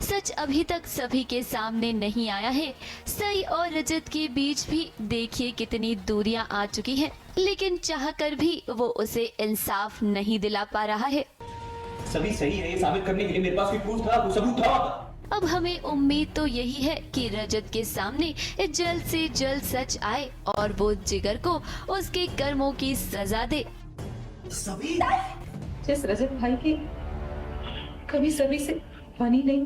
सच अभी तक सभी के सामने नहीं आया है। सई और रजत के बीच भी देखिए कितनी दूरियां आ चुकी हैं, लेकिन चाहकर भी वो उसे इंसाफ नहीं दिला पा रहा है। सभी सही है ये साबित करने के लिए मेरे पास कोई प्रूफ था, कोई सबूत था। अब हमें उम्मीद तो यही है कि रजत के सामने जल्द से जल्द सच आए और वो जिगर को उसके कर्मों की सजा दे। सभी जिस रजत भाई की कभी सभी से बनी नहीं,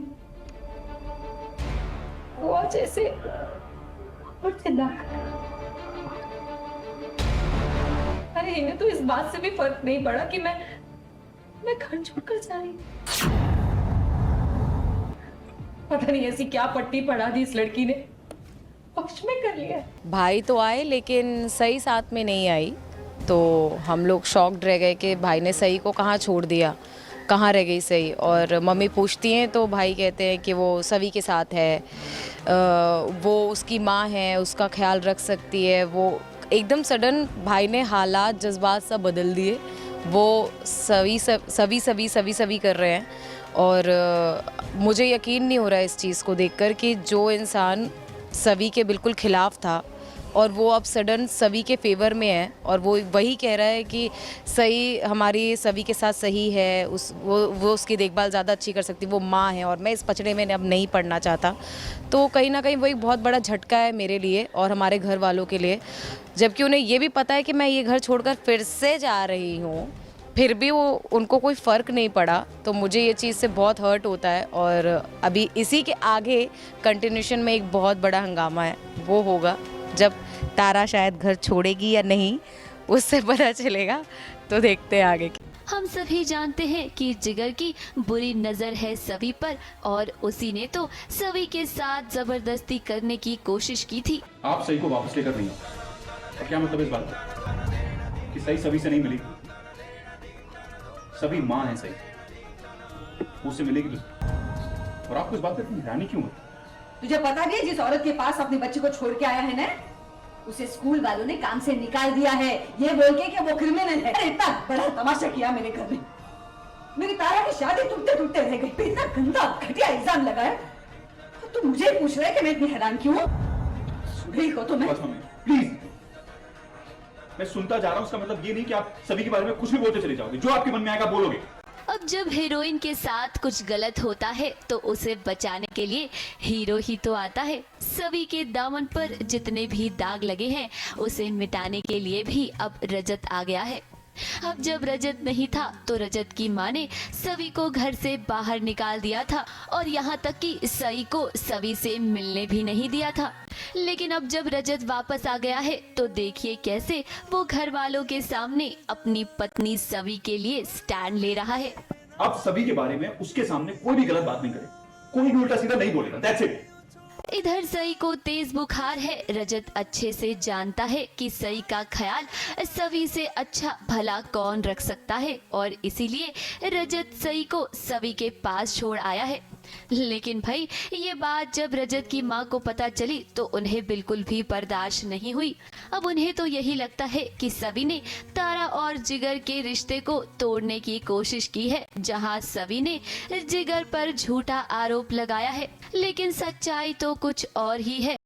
वो आज ऐसे और चिल्ला। अरे इन्हें तो इस बात से भी फर्क नहीं पड़ा कि मैं घर छोड़कर जा रही हूँ। पता नहीं ऐसी क्या पट्टी पढ़ा दी इस लड़की ने, पक्ष में कर लिया। भाई तो आए लेकिन सही साथ में नहीं आई, तो हम लोग शॉक्ड रह गए कि भाई ने सही को कहाँ छोड़ दिया, कहाँ रह गई सही। और मम्मी पूछती हैं तो भाई कहते हैं कि वो सभी के साथ है, वो उसकी माँ है, उसका ख्याल रख सकती है। वो एकदम सडन भाई ने हालात जज्बात सब बदल दिए, वो सभी कर रहे हैं। और मुझे यकीन नहीं हो रहा है इस चीज़ को देखकर कि जो इंसान सभी के बिल्कुल खिलाफ था और वो अब सडन सभी के फेवर में है और वो वही कह रहा है कि सही हमारी सभी के साथ सही है, वो उसकी देखभाल ज़्यादा अच्छी कर सकती है, वो माँ है और मैं इस पचड़े में अब नहीं पड़ना चाहता। तो कहीं ना कहीं वो एक बहुत बड़ा झटका है मेरे लिए और हमारे घर वालों के लिए, जबकि उन्हें ये भी पता है कि मैं ये घर छोड़कर फिर से जा रही हूँ, फिर भी वो उनको कोई फ़र्क नहीं पड़ा। तो मुझे ये चीज़ से बहुत हर्ट होता है और अभी इसी के आगे कंटिन्यूशन में एक बहुत बड़ा हंगामा है, वो होगा जब तारा शायद घर छोड़ेगी या नहीं, उससे पता चलेगा। तो देखते हैं आगे। हम सभी जानते हैं कि जिगर की बुरी नजर है सभी पर और उसी ने तो सभी के साथ जबरदस्ती करने की कोशिश की थी। आप सही को वापस लेकर नहीं आओ। और क्या मतलब इस बात का कि सही सभी से नहीं मिली? सभी माँ है सही, उससे मिलेगी और आपको इस बात पर इतनी हैरानी क्यों है? तुझे पता नहीं जिस औरत के पास अपने बच्चे को छोड़ के आया है ना, उसे स्कूल वालों ने काम से निकाल दिया है, ये बोल के कि वो क्रिमिनल है। इतना बड़ा तमाशा किया मेरे घर में, मेरी तारा की शादी टूटते टूटते रह गई। इतना गंदा घटिया इल्जाम लगा है, तो मुझे पूछ रहा है कि मैं इतनी हैरान क्यों हूँ? तो मैं प्लीज, मैं सुनता जा रहा हूँ, उसका मतलब ये नहीं कि आप सभी के बारे में कुछ भी बोलते चले जाओगे, जो आपके मन में आएगा बोलोगे। अब जब हीरोइन के साथ कुछ गलत होता है तो उसे बचाने के लिए हीरो ही तो आता है। सभी के दामन पर जितने भी दाग लगे हैं उसे मिटाने के लिए भी अब रजत आ गया है। अब जब रजत नहीं था तो रजत की माँ ने सभी को घर से बाहर निकाल दिया था और यहाँ तक कि सई को सभी से मिलने भी नहीं दिया था। लेकिन अब जब रजत वापस आ गया है तो देखिए कैसे वो घर वालों के सामने अपनी पत्नी सभी के लिए स्टैंड ले रहा है। आप सभी के बारे में उसके सामने कोई भी गलत बात नहीं करे, कोई भी उल्टा सीधा नहीं बोलेगा, दैट्स इट। इधर सई को तेज बुखार है। रजत अच्छे से जानता है कि सई का ख्याल सभी से अच्छा भला कौन रख सकता है और इसीलिए रजत सई को सभी के पास छोड़ आया है। लेकिन भाई ये बात जब रजत की माँ को पता चली तो उन्हें बिल्कुल भी बर्दाश्त नहीं हुई। अब उन्हें तो यही लगता है कि सभी ने तारा और जिगर के रिश्ते को तोड़ने की कोशिश की है, जहाँ सभी ने जिगर पर झूठा आरोप लगाया है, लेकिन सच्चाई तो कुछ और ही है।